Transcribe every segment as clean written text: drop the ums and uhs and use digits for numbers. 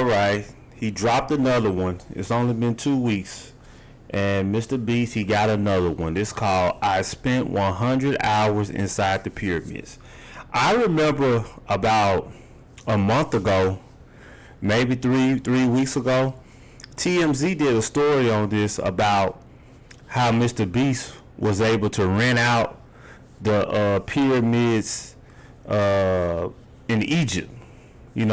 All right. He dropped another one. It's only been 2 weeks. And MrBeast, he got another one. It's called I Spent 100 Hours Inside the Pyramids. I remember about a month ago, maybe three weeks ago, TMZ did a story on this about how MrBeast was able to rent out the pyramids in Egypt. You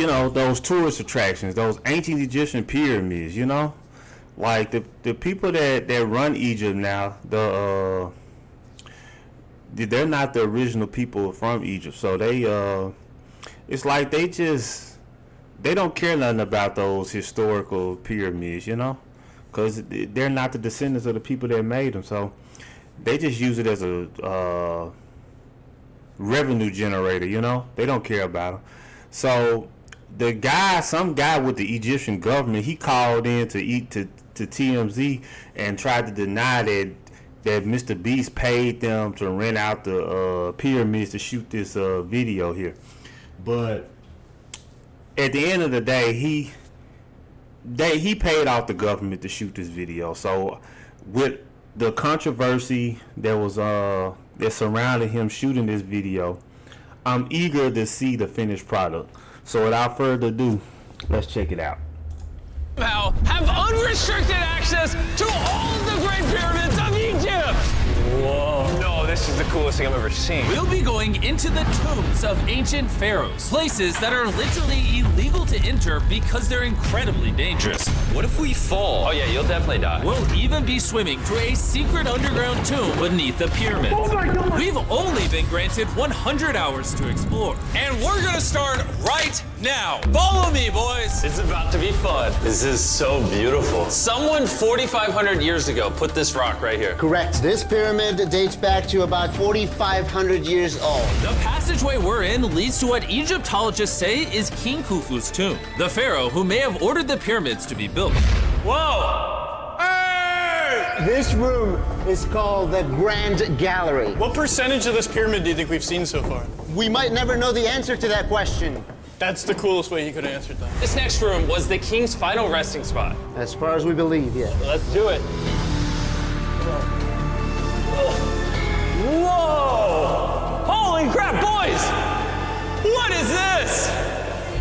know, those tourist attractions, those ancient Egyptian pyramids, like the people that run Egypt now, they're not the original people from Egypt, so it's like they don't care nothing about those historical pyramids, because they're not the descendants of the people that made them, so they just use it as a revenue generator, they don't care about them. So some guy with the Egyptian government, he called in to TMZ and tried to deny that MrBeast paid them to rent out the pyramids to shoot this video here. But at the end of the day, he paid off the government to shoot this video. So with the controversy that surrounded him shooting this video, I'm eager to see the finished product. So without further ado, let's check it out. Now have unrestricted access to all of the Great Pyramids of Egypt! Whoa. No, this is the coolest thing I've ever seen. We'll be going into the tombs of ancient pharaohs, places that are literally illegal to enter because they're incredibly dangerous. What if we fall? Oh yeah, you'll definitely die. We'll even be swimming to a secret underground tomb beneath the pyramids. Oh my God. We've only been granted 100 hours to explore. And we're gonna start right now. Follow me, boys. It's about to be fun. This is so beautiful. Someone 4,500 years ago put this rock right here. Correct. This pyramid dates back to about 4,500 years old. The passageway we're in leads to what Egyptologists say is King Khufu's tomb, the pharaoh who may have ordered the pyramids to be built. Whoa! Hey! This room is called the Grand Gallery. What percentage of this pyramid do you think we've seen so far? We might never know the answer to that question. That's the coolest way he could have answered that. This next room was the king's final resting spot. As far as we believe, yeah. Let's do it. Whoa! Holy crap, boys! What is this?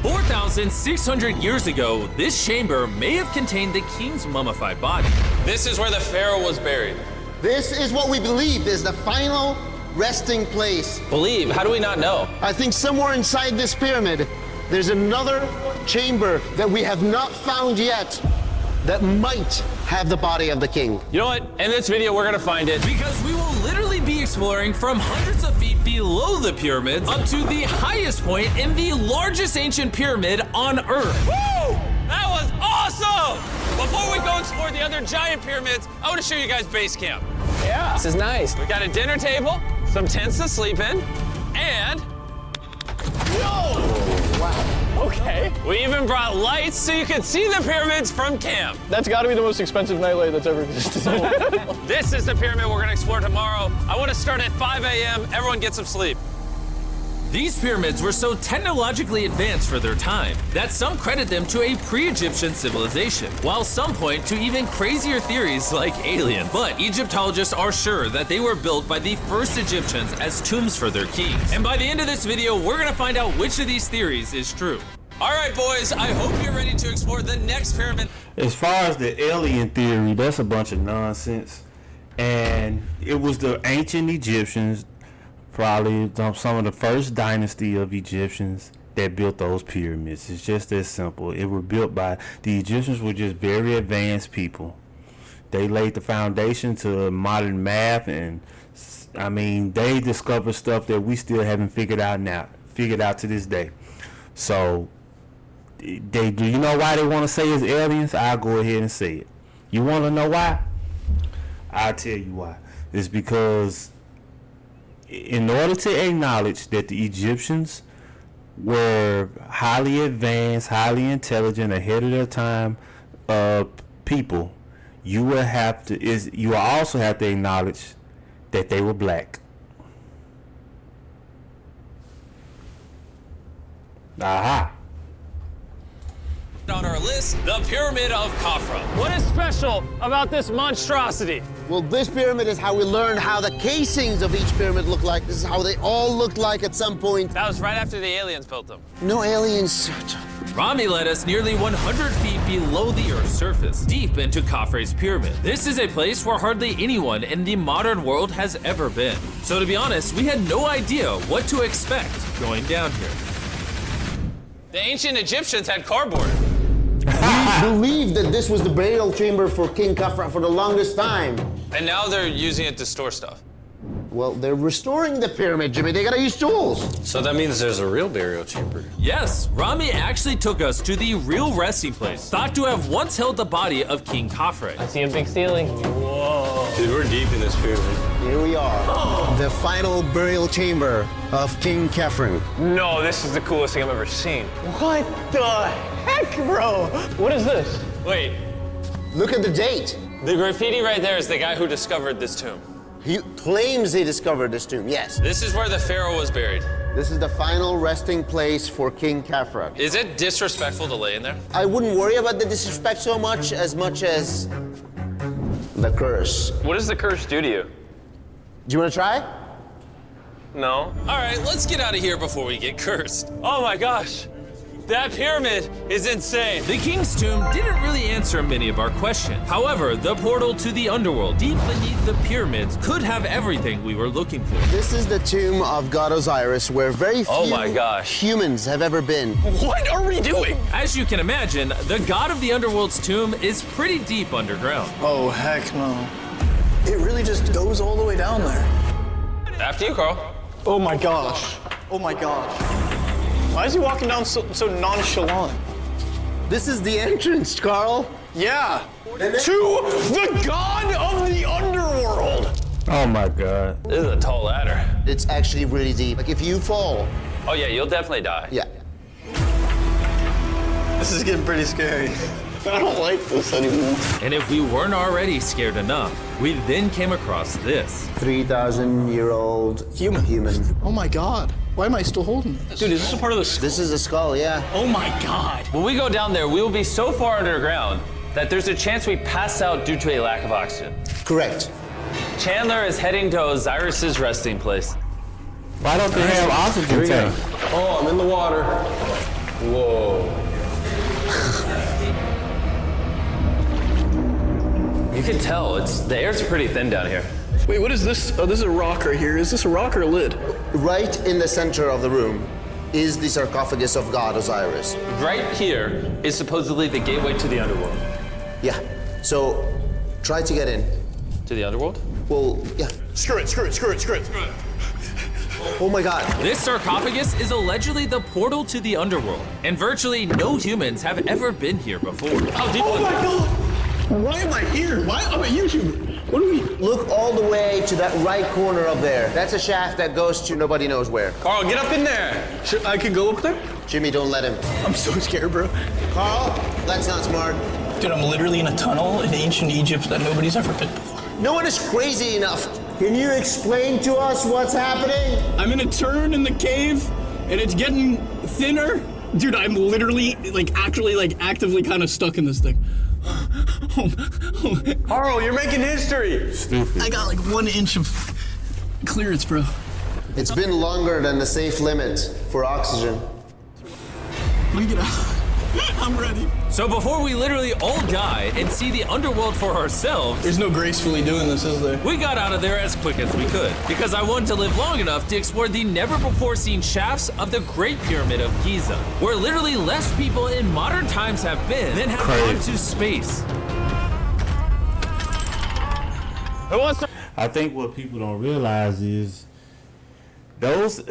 4,600 years ago, this chamber may have contained the king's mummified body. This is where the pharaoh was buried. This is what we believe is the final resting place. Believe? How do we not know? I think somewhere inside this pyramid, there's another chamber that we have not found yet that might have the body of the king. You know what? In this video, we're gonna find it. Because we will literally be exploring from hundreds of feet below the pyramids up to the highest point in the largest ancient pyramid on Earth. Woo! That was awesome! Before we go explore the other giant pyramids, I want to show you guys base camp. Yeah. This is nice. We got a dinner table, some tents to sleep in, and... Whoa! Wow. Okay. We even brought lights so you could see the pyramids from camp. That's got to be the most expensive nightlight that's ever existed. This is the pyramid we're going to explore tomorrow. I want to start at 5 a.m. Everyone get some sleep. These pyramids were so technologically advanced for their time that some credit them to a pre-Egyptian civilization, while some point to even crazier theories like aliens. But Egyptologists are sure that they were built by the first Egyptians as tombs for their kings. And by the end of this video, we're gonna find out which of these theories is true. All right, boys, I hope you're ready to explore the next pyramid. As far as the alien theory, that's a bunch of nonsense. And it was the ancient Egyptians, probably some of the first dynasty of Egyptians, that built those pyramids. It's just that simple. It was built by the Egyptians. Were just very advanced people. They laid the foundation to modern math, and I mean, they discovered stuff that we still haven't figured out to this day. So do you know why they want to say it's aliens? I'll go ahead and say it. You want to know why? I'll tell you why. It's because in order to acknowledge that the Egyptians were highly advanced, highly intelligent, ahead of their time people, you will also have to acknowledge that they were black. Aha. On our list, the Pyramid of Khafra. What is special about this monstrosity? Well, this pyramid is how we learned how the casings of each pyramid look like. This is how they all looked like at some point. That was right after the aliens built them. No aliens. Rami led us nearly 100 feet below the Earth's surface, deep into Khafre's pyramid. This is a place where hardly anyone in the modern world has ever been. So to be honest, we had no idea what to expect going down here. The ancient Egyptians had cardboard. We believed that this was the burial chamber for King Khafra for the longest time. And now they're using it to store stuff. Well, they're restoring the pyramid, Jimmy. They gotta use tools. So that means there's a real burial chamber. Yes, Rami actually took us to the real resting place, thought to have once held the body of King Khafre. I see a big ceiling. Whoa. Dude, we're deep in this pyramid. Here we are. The final burial chamber of King Khafre. No, this is the coolest thing I've ever seen. What the heck, bro? What is this? Wait, Look at the date. the graffiti right there is the guy who discovered this tomb. He claims he discovered this tomb, yes. This is where the pharaoh was buried. This is the final resting place for King Khafra. Is it disrespectful to lay in there? I wouldn't worry about the disrespect so much as the curse. What does the curse do to you? Do you want to try? No. All right, let's get out of here before we get cursed. Oh my gosh, that pyramid is insane. The king's tomb didn't really answer many of our questions. However, the portal to the underworld, deep beneath the pyramids, could have everything we were looking for. This is the tomb of God Osiris, where very few Oh my gosh. humans have ever been. What are we doing? As you can imagine, the god of the underworld's tomb is pretty deep underground. Oh, heck no. It really just goes all the way down there. After you, Carl. Oh my gosh. Oh my gosh. Why is he walking down so nonchalant? This is the entrance, Carl. Yeah. To the god of the underworld. Oh my God. This is a tall ladder. It's actually really deep. Like if you fall, Oh yeah, you'll definitely die. yeah. This is getting pretty scary. I don't like this anymore. And if we weren't already scared enough, we then came across this. 3,000-year-old Human. Oh my god. Why am I still holding this? Dude, is this a part of the This is a skull, yeah. Oh my god. When we go down there, we will be so far underground that there's a chance we pass out due to a lack of oxygen. Correct. Chandler is heading to Osiris's resting place. Why don't they have oxygen tanks? Oh, I'm in the water. Whoa. You can tell the air's pretty thin down here. Wait, what is this? Oh, this is a rock right here. Is this a rock or a lid? Right in the center of the room is the sarcophagus of God Osiris. Right here is supposedly the gateway to the underworld. Yeah. So try to get in. To the underworld? Well, yeah. Screw it. Oh my God. This sarcophagus is allegedly the portal to the underworld, and virtually no humans have ever been here before. How deep was it? god. Why am I here? Why am I a YouTuber? What do we? Look all the way to that right corner up there. That's a shaft that goes to nobody knows where. Carl, get up in there. I can go up there? Jimmy, don't let him. I'm so scared, bro. Carl, that's not smart. Dude, I'm literally in a tunnel in ancient Egypt that nobody's ever been before. No one is crazy enough. Can you explain to us what's happening? I'm in a turn in the cave, and it's getting thinner. Dude, I'm literally, actively kind of stuck in this thing. Carl, you're making history. Stupid. I got 1 inch of clearance, bro. It's been longer than the safe limit for oxygen. Let me get out. I'm ready. So before we literally all die and see the underworld for ourselves, There's no gracefully doing this, is there? we got out of there as quick as we could, because I wanted to live long enough to explore the never-before-seen shafts of the Great Pyramid of Giza, where literally less people in modern times have been than have gone to space. Who wants to? I think what people don't realize is those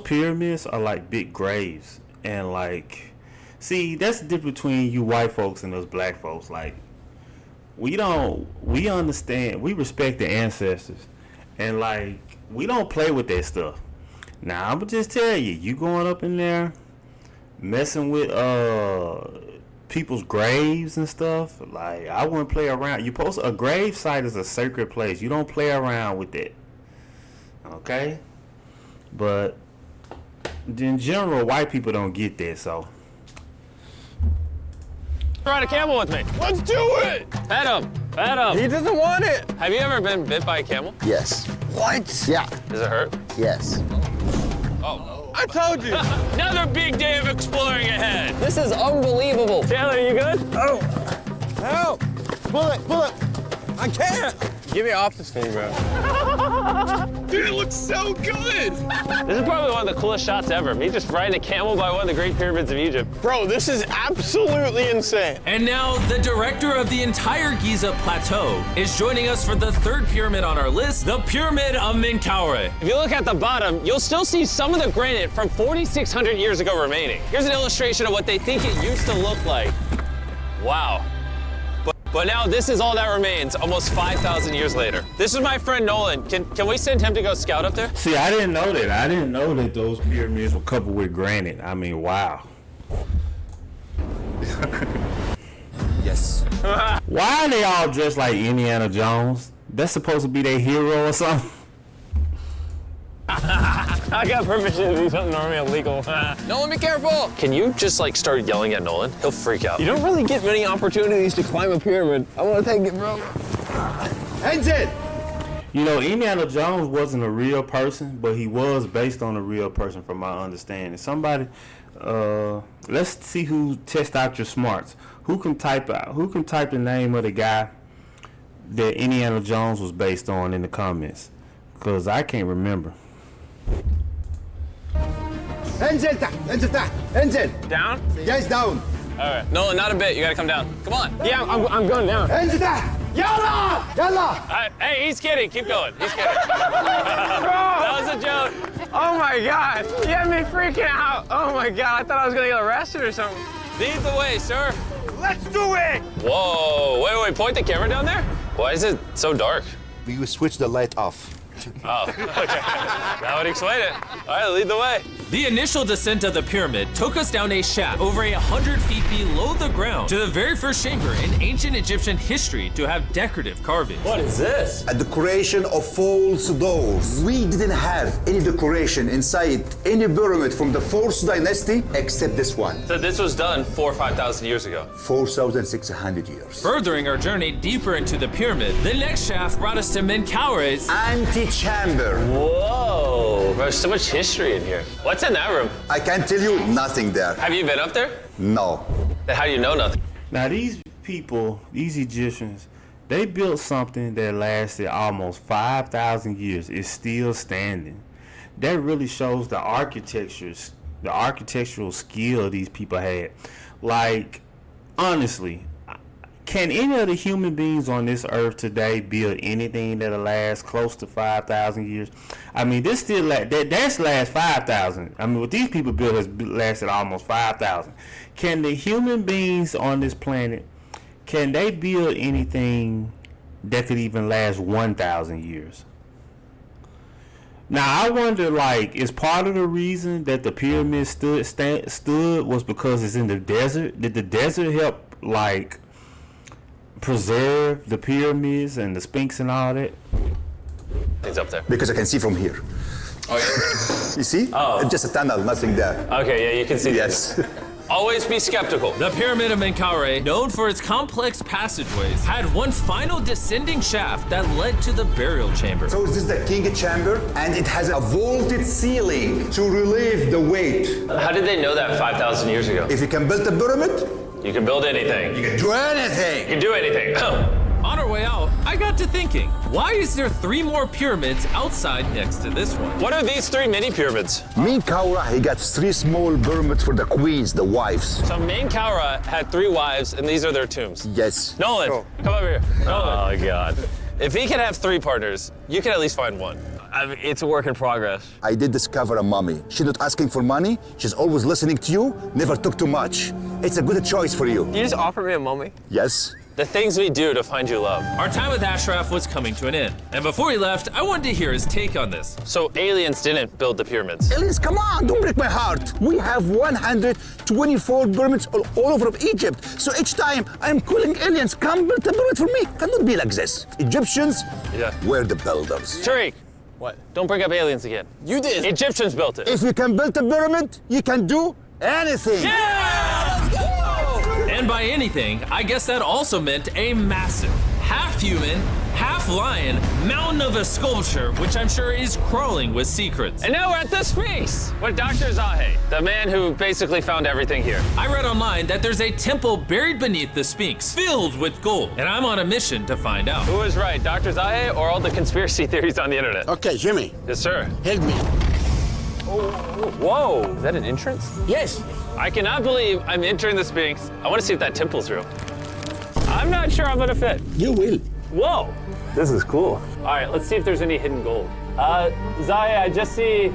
pyramids are like big graves, and see, that's the difference between you white folks and those black folks. We understand, we respect the ancestors, and we don't play with that stuff. Now I'ma just tell you going up in there messing with people's graves and stuff, I wouldn't play around. A grave site is a sacred place. You don't play around with it. Okay? But in general, white people don't get that, so. Ride a camel with me. Let's do it! Pet him. Pet him. He doesn't want it. Have you ever been bit by a camel? Yes. What? Yeah. Does it hurt? Yes. Oh. I told you. Another big day of exploring ahead. This is unbelievable. Taylor, you good? Oh. Help. Pull it, pull it. I can't. Get me off this thing, bro. Dude, it looks so good. This is probably one of the coolest shots ever. Me just riding a camel by one of the Great Pyramids of Egypt. Bro, this is absolutely insane. And now, the director of the entire Giza Plateau is joining us for the third pyramid on our list, the Pyramid of Menkaure. If you look at the bottom, you'll still see some of the granite from 4,600 years ago remaining. Here's an illustration of what they think it used to look like. Wow. But now this is all that remains, almost 5,000 years later. This is my friend Nolan. Can we send him to go scout up there? See, I didn't know that. I didn't know that those pyramids were covered with granite. I mean, wow. Yes. Why are they all dressed like Indiana Jones? That's supposed to be their hero or something? I got permission to do something normally illegal. Nolan, be careful. Can you just like start yelling at Nolan? He'll freak out. You don't really get many opportunities to climb a pyramid. I want to take it, bro. Ensign! You know, Indiana Jones wasn't a real person, but he was based on a real person from my understanding. Somebody, let's see who test out your smarts. Who can type the name of the guy that Indiana Jones was based on in the comments? Because I can't remember. انزل تحت انزل تحت انزل Down? Guys down All right. Nolan, not a bit. You gotta come down. Come on. Yeah, I'm going down. انزل تحت يلا يلا Hey, he's kidding. Keep going. He's kidding. That was a joke. Oh my God. You had me freaking out. Oh my God. I thought I was going to get arrested or something. Lead the way, sir. Let's do it. Whoa. Wait. Point the camera down there. Why is it so dark? We will switch the light off. Oh, okay. That would explain it. All right, lead the way. The initial descent of the pyramid took us down a shaft over 100 feet below the ground to the very first chamber in ancient Egyptian history to have decorative carving. What is this? A decoration of false doors. We didn't have any decoration inside any pyramid from the 4th dynasty except this one. So this was done 4,000 or 5,000 years ago. 4,600 years. Furthering our journey deeper into the pyramid, the next shaft brought us to Menkaure's Antechamber. Whoa. There's so much history in here. What's in that room? I can tell you nothing there. Have you been up there? No. Then how do you know nothing? Now these people, these Egyptians, they built something that lasted almost 5,000 years. It's still standing. That really shows the architectural skill these people had. Like, honestly, can any of the human beings on this earth today build anything that'll last close to 5,000 years? I mean, this still that's last 5,000. I mean, what these people built has lasted almost 5,000. Can the human beings on this planet, can they build anything that could even last 1,000 years? Now, I wonder, like, is part of the reason that the pyramids stood was because it's in the desert? Did the desert help, like, preserve the pyramids and the Sphinx and all that? Things up there. Because I can see from here. Oh, yeah. You see? Oh. It's just a tunnel, nothing there. Okay, yeah, you can see Yes. that. Always be skeptical. The Pyramid of Menkaure, known for its complex passageways, had one final descending shaft that led to the burial chamber. So this is the king chamber, and it has a vaulted ceiling to relieve the weight. How did they know that 5,000 years ago? If you can build a pyramid, You can build anything. you can do anything. You can do anything. On our way out, I got to thinking, why is there 3 more pyramids outside next to this one? What are these 3 mini pyramids? Menkaure, he got 3 small pyramids for the queens, the wives. So Menkaure had 3 wives, and these are their tombs. Yes. Nolan, come over here. Nolan. Oh, God. If he can have 3 partners, you can at least find 1. I mean, it's a work in progress. I did discover a mummy. She's not asking for money. She's always listening to you, never took too much. It's a good choice for you. You just offer me a mummy? Yes. The things we do to find you love. Our time with Ashraf was coming to an end, and before he left, I wanted to hear his take on this. So aliens didn't build the pyramids. Aliens, come on, don't break my heart. We have 124 pyramids all over Egypt. So each time I'm calling aliens, come build a pyramid for me. Cannot be like this. Egyptians Yeah. were the builders. Tariq, What? Don't bring up aliens again. You did. Egyptians built it. If you can build a pyramid, you can do anything. And by anything, I guess that also meant a massive, half human, half lion mountain of a sculpture, which I'm sure is crawling with secrets. And now we're at the Sphinx with Dr. Zahe, the man who basically found everything here. I read online that there's a temple buried beneath the Sphinx, filled with gold, and I'm on a mission to find out. Who is right, Dr. Zahe or all the conspiracy theories on the internet? Okay, Jimmy, Yes, sir. help me. Whoa, is that an entrance? Yes. I cannot believe I'm entering the Sphinx. I want to see if that temple's real. I'm not sure I'm gonna fit. You will. Whoa, this is cool. All right, let's see if there's any hidden gold. Zahe, I just see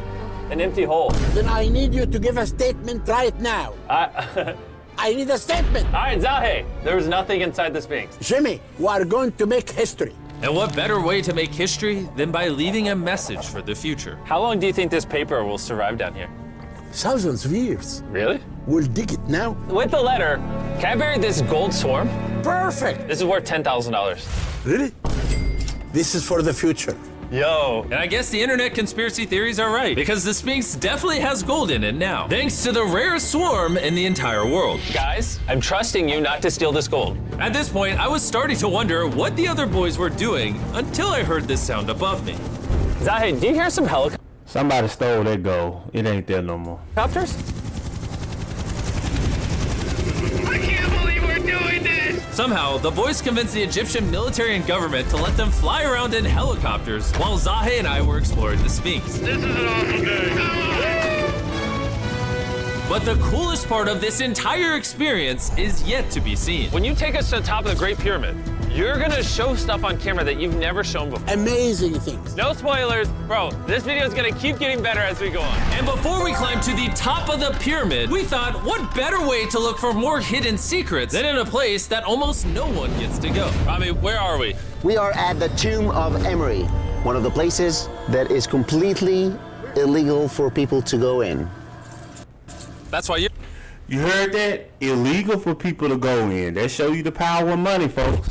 an empty hole. Then I need you to give a statement right now. I need a statement. All right, Zahe, there was nothing inside the Sphinx. Jimmy, we are going to make history. And what better way to make history than by leaving a message for the future? How long do you think this paper will survive down here? Thousands of years. Really? We'll dig it now. With the letter, can I bury this gold swarm? Perfect. This is worth $10,000. Really? This is for the future. Yo. And I guess the internet conspiracy theories are right, because the Sphinx definitely has gold in it now, thanks to the rarest swarm in the entire world. Guys, I'm trusting you not to steal this gold. At this point, I was starting to wonder what the other boys were doing until I heard this sound above me. Zahe, do you hear some Somebody stole that gold. It ain't there no more. helicopters? I can't believe we're doing this! Somehow, the boys convinced the Egyptian military and government to let them fly around in helicopters while Zahe and I were exploring the Sphinx. This is an awesome day. But the coolest part of this entire experience is yet to be seen. When you take us to the top of the Great Pyramid, you're gonna show stuff on camera that you've never shown before. Amazing things. No spoilers, bro. This video is gonna keep getting better as we go on. And before we climb to the top of the pyramid, we thought, what better way to look for more hidden secrets than in a place that almost no one gets to go? Rami, where are we? We are at the tomb of Emery, one of the places that is completely illegal for people to go in. That's why you. You heard that? Illegal for people to go in. That show you the power of money, folks.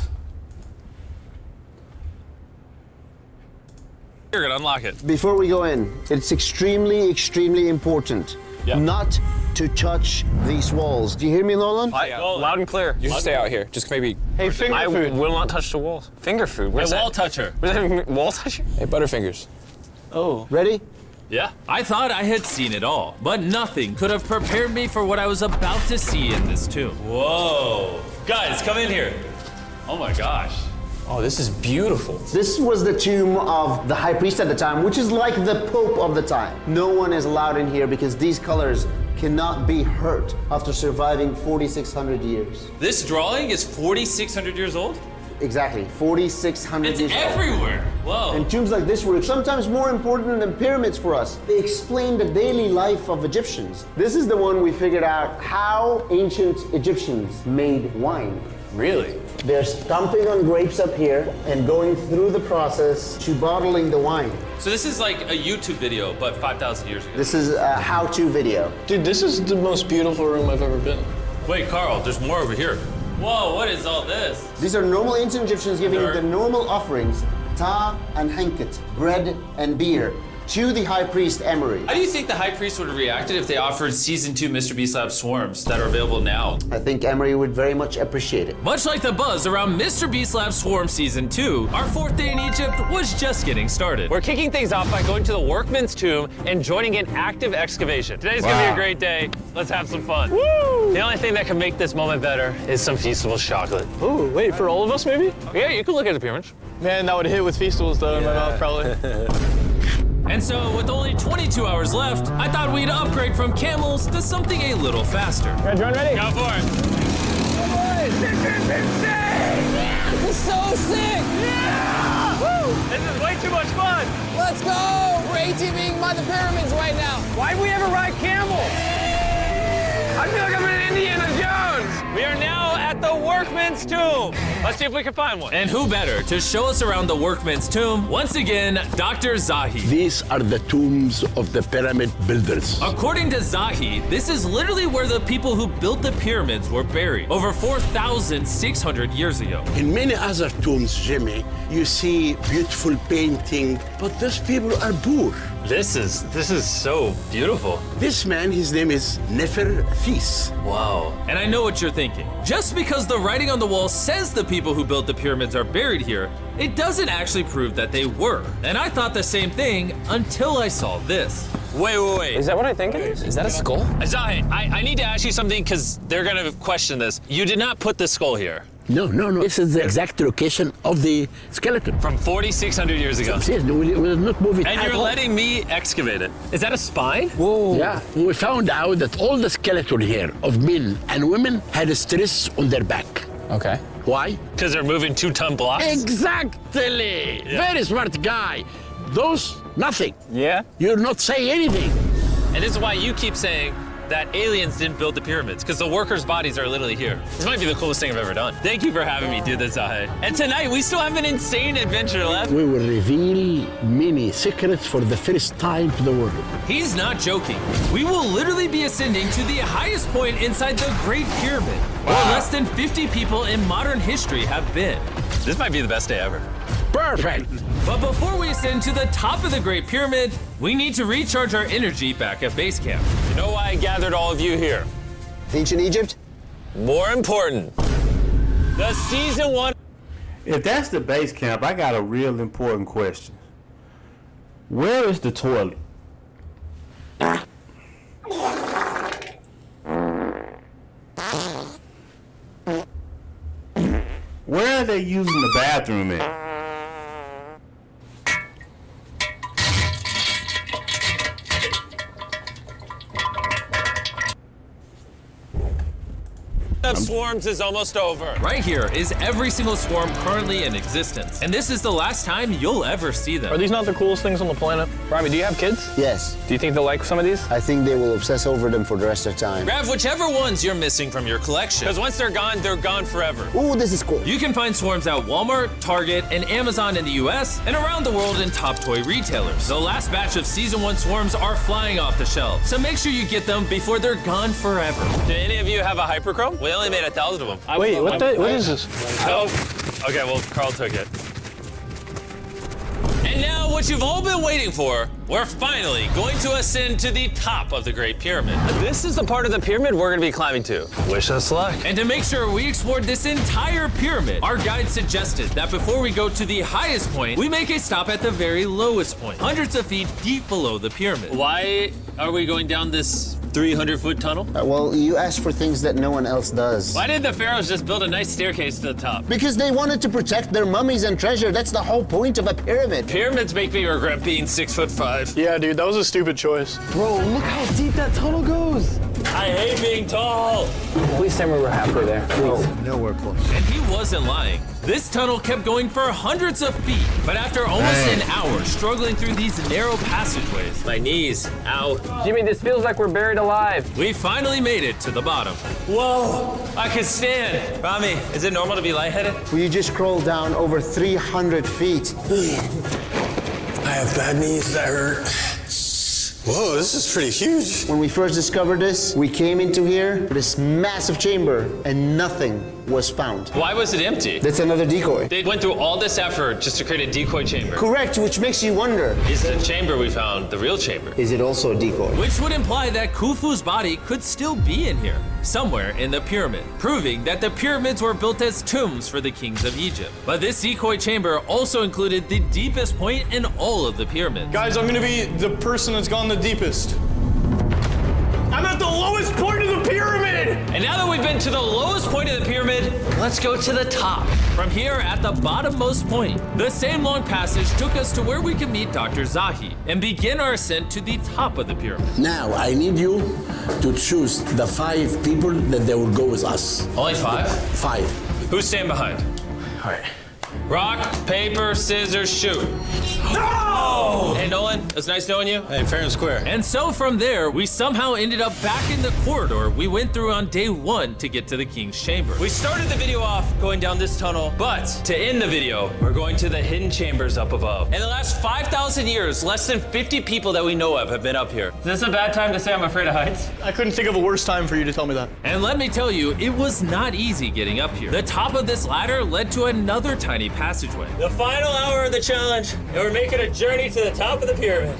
You're gonna unlock it. Before we go in, it's extremely, extremely important not to touch these walls. Do you hear me, Nolan? Loud and clear. You should stay out here. Just maybe. Hey, finger I food. will not touch the walls. Finger food. Where's A that? wall toucher. Where's that wall toucher? Hey, Butterfingers. Ready? Yeah. I thought I had seen it all, but nothing could have prepared me for what I was about to see in this tomb. Whoa. Guys, come in here. Oh my gosh. Oh, this is beautiful. This was the tomb of the high priest at the time, which is like the pope of the time. No one is allowed in here because these colors cannot be hurt after surviving 4,600 years. This drawing is 4,600 years old? Exactly, 4,600 It's years old. everywhere. Whoa. And tombs like this were sometimes more important than pyramids for us. They explain the daily life of Egyptians. This is the one we figured out how ancient Egyptians made wine. Really? They're stomping on grapes up here and going through the process to bottling the wine. So this is like a YouTube video, but 5,000 years ago. This is a how-to video. Dude, this is the most beautiful room I've ever been in. Wait, Carl, there's more over here. Whoa, what is all this? These are normal ancient Egyptians giving Dirt. the normal offerings, ta and henket, bread and beer, to the high priest Emery. How do you think the high priest would have reacted if they offered season 2 MrBeast Lab swarms that are available now? I think Emery would very much appreciate it. Much like the buzz around MrBeast Lab Swarm Season 2, our 4th day in Egypt was just getting started. We're kicking things off by going to the workman's tomb and joining an active excavation. Today's gonna be a great day. Let's have some fun. Woo! The only thing that can make this moment better is some Feastables chocolate. Ooh, wait, for all of us maybe? Yeah, you can look at the pyramids. Man, that would hit with Feastables though in my mouth probably. And so, with only 22 hours left, I thought we'd upgrade from camels to something a little faster. Guys, run ready? Go for it. This is insane! This is so sick! Yeah! Woo! This is way too much fun. Let's go! We're ATVing by the pyramids right now. Why'd we ever ride camels? I feel like I'm in Indiana Jones. We are now at the workman's tomb. Let's see if we can find one. And who better to show us around the workman's tomb? Once again, Dr. Zahi. These are the tombs of the pyramid builders. According to Zahi, this is literally where the people who built the pyramids were buried over 4,600 years ago. In many other tombs, Jimmy, you see beautiful painting, but those people are poor. This is so beautiful. This man, his name is MrBeast. Wow. And I know what you're thinking. Just because the writing on the wall says the people who built the pyramids are buried here, it doesn't actually prove that they were. And I thought the same thing until I saw this. Wait. Is that what I think it is? Is that a skull? Zahi, I need to ask you something because they're gonna question this. You did not put the skull here. No. This is the exact location of the skeleton. From 4,600 years ago. Yes, we will not move it And at you're all. letting me excavate it. Is that a spine? Whoa. Yeah, we found out that all the skeleton here of men and women had a stress on their back. Okay. Why? Because they're moving 2-ton blocks? Exactly. Very smart guy. Those, nothing. Yeah? You're not saying anything. And this is why you keep saying that aliens didn't build the pyramids, because the workers' bodies are literally here. This might be the coolest thing I've ever done. Thank you for having me do this, Zahi. And tonight, we still have an insane adventure left. We will reveal many secrets for the first time to the world. He's not joking. We will literally be ascending to the highest point inside the Great Pyramid, where less than 50 people in modern history have been. This might be the best day ever. Perfect. But before we ascend to the top of the Great Pyramid, we need to recharge our energy back at base camp. You know why I gathered all of you here? Ancient Egypt? More important, the season 1. If that's the base camp, I got a real important question. Where is the toilet? Where are they using the bathroom at? Of swarms is almost over. Right here is every single swarm currently in existence. And this is the last time you'll ever see them. Are these not the coolest things on the planet? Robbie, do you have kids? Yes. Do you think they'll like some of these? I think they will obsess over them for the rest of time. Grab whichever ones you're missing from your collection. Because once they're gone forever. Ooh, this is cool. You can find swarms at Walmart, Target, and Amazon in the US, and around the world in top toy retailers. The last batch of Season 1 swarms are flying off the shelves, so make sure you get them before they're gone forever. Do any of you have a hyperchrome? We only made 1,000 of them. Wait, what is this? Oh, okay, well, Carl took it. And now, what you've all been waiting for, we're finally going to ascend to the top of the Great Pyramid. This is the part of the pyramid we're gonna be climbing to. Wish us luck. And to make sure we explored this entire pyramid, our guide suggested that before we go to the highest point, we make a stop at the very lowest point, hundreds of feet deep below the pyramid. Why are we going down this 300-foot tunnel? Well, you asked for things that no one else does. Why did the pharaohs just build a nice staircase to the top? Because they wanted to protect their mummies and treasure. That's the whole point of a pyramid. Pyramids make me regret being 6'5". Yeah, dude, that was a stupid choice. Bro, look how deep that tunnel goes. I hate being tall. Please tell me we're halfway there. Please. Nowhere close. And he wasn't lying. This tunnel kept going for hundreds of feet, but after almost an hour struggling through these narrow passageways, My knees, ow. Jimmy, this feels like we're buried alive. we finally made it to the bottom. Whoa, I can stand. Rami, is it normal to be lightheaded? Well, you just crawled down over 300 feet. I have bad knees that hurt. Whoa, this is pretty huge. When we first discovered this, we came into here, this massive chamber, and nothing was found. Why was it empty? That's another decoy. They went through all this effort just to create a decoy chamber. Correct, which makes you wonder, Is the chamber we found the real chamber? is it also a decoy? Which would imply that Khufu's body could still be in here, somewhere in the pyramid, proving that the pyramids were built as tombs for the kings of Egypt. But this decoy chamber also included the deepest point in all of the pyramids. Guys, I'm gonna be the person that's gone the deepest. I'm at the lowest point of the pyramid! And now that we've been to the lowest point of the pyramid, let's go to the top. From here at the bottommost point, the same long passage took us to where we could meet Dr. Zahi and begin our ascent to the top of the pyramid. Now, I need you to choose the 5 people that they will go with us. Only 5? 5. Who's staying behind? All right. Rock, paper, scissors, shoot. No! Hey, Nolan, it's nice knowing you. Hey, fair and square. And so from there, we somehow ended up back in the corridor we went through on day 1 to get to the King's Chamber. We started the video off going down this tunnel, but to end the video, we're going to the hidden chambers up above. In the last 5,000 years, less than 50 people that we know of have been up here. Is this a bad time to say I'm afraid of heights? I couldn't think of a worse time for you to tell me that. And let me tell you, it was not easy getting up here. The top of this ladder led to another tiny passageway. The final hour of the challenge, and we're making a journey to the top of the pyramid.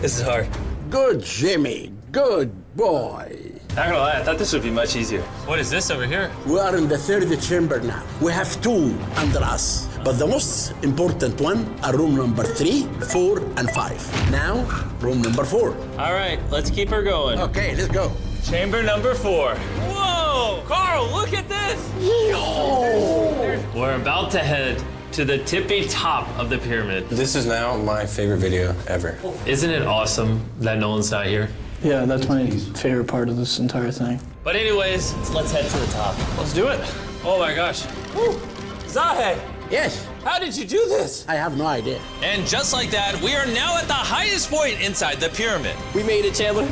This is hard. Good, Jimmy. Good boy. Not gonna lie, I thought this would be much easier. What is this over here? We are in the third chamber now. We have 2 under us, but the most important one are room number 3, 4, and 5. Now, room number 4. All right, let's keep her going. Okay, let's go. Chamber number 4. Whoa! Carl, look at this! Yo! We're about to head to the tippy top of the pyramid. This is now my favorite video ever. Isn't it awesome that Nolan's not here? Yeah, that's my favorite part of this entire thing. But anyways, let's head to the top. Let's do it. Oh my gosh. Woo. Zahe, Yes, how did you do this? I have no idea. And just like that, we are now at the highest point inside the pyramid. We made it, Chandler.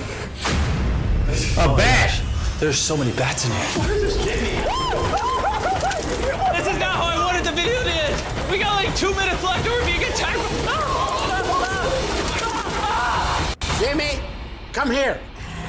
A bat. There's so many bats in here. This is not how I wanted the video to end. We got like 2 minutes left or we're being attacked. Jimmy, come here.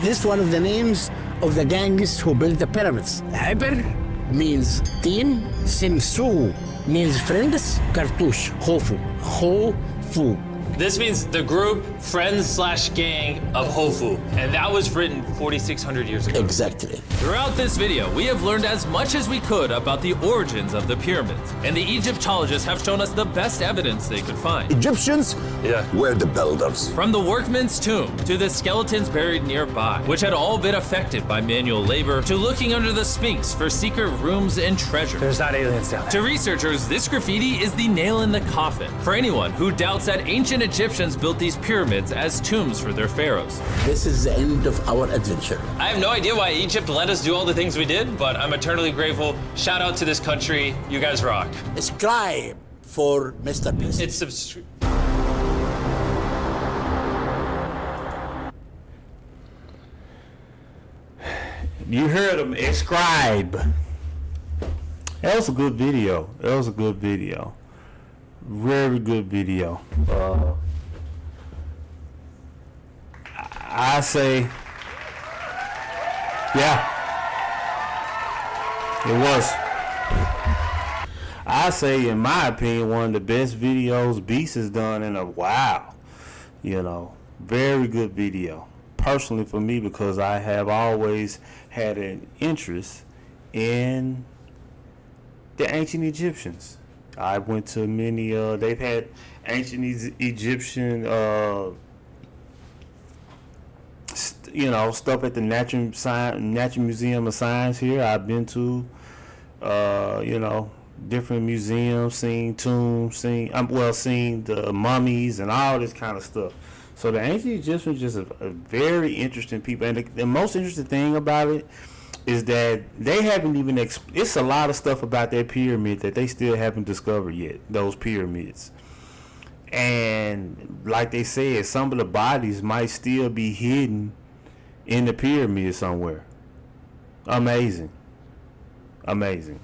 This is one of the names of the gangs who built the pyramids. Hyper means team, Simsu means friends, Cartouche, Hofu, Hofu. This means the group, friends/gang of Hofu. And that was written 4,600 years ago. Exactly. Throughout this video, we have learned as much as we could about the origins of the pyramids. And the Egyptologists have shown us the best evidence they could find. Egyptians were the builders. From the workman's tomb, to the skeletons buried nearby, which had all been affected by manual labor, to looking under the Sphinx for secret rooms and treasure. There's not aliens down there. To researchers, this graffiti is the nail in the coffin for anyone who doubts that ancient Egyptians built these pyramids as tombs for their pharaohs. This is the end of our adventure. I have no idea why Egypt let us do all the things we did, but I'm eternally grateful. Shout out to this country. You guys rock. Subscribe for MrBeast. It's You heard him. Subscribe. That was a good video. That was a good video. Very good video. I say, yeah, it was. I say, in my opinion, one of the best videos Beast has done in a while. You know, very good video. Personally for me, because I have always had an interest in the ancient Egyptians. I went to many, they've had ancient Egyptian, stuff at the Natural Museum of Science here. I've been to, different museums, seen tombs, seen the mummies and all this kind of stuff. So the ancient Egyptians just a very interesting people. And the most interesting thing about it is that they haven't even, it's a lot of stuff about that pyramid that they still haven't discovered yet, those pyramids. And like they said, some of the bodies might still be hidden in the pyramid somewhere. Amazing. Amazing.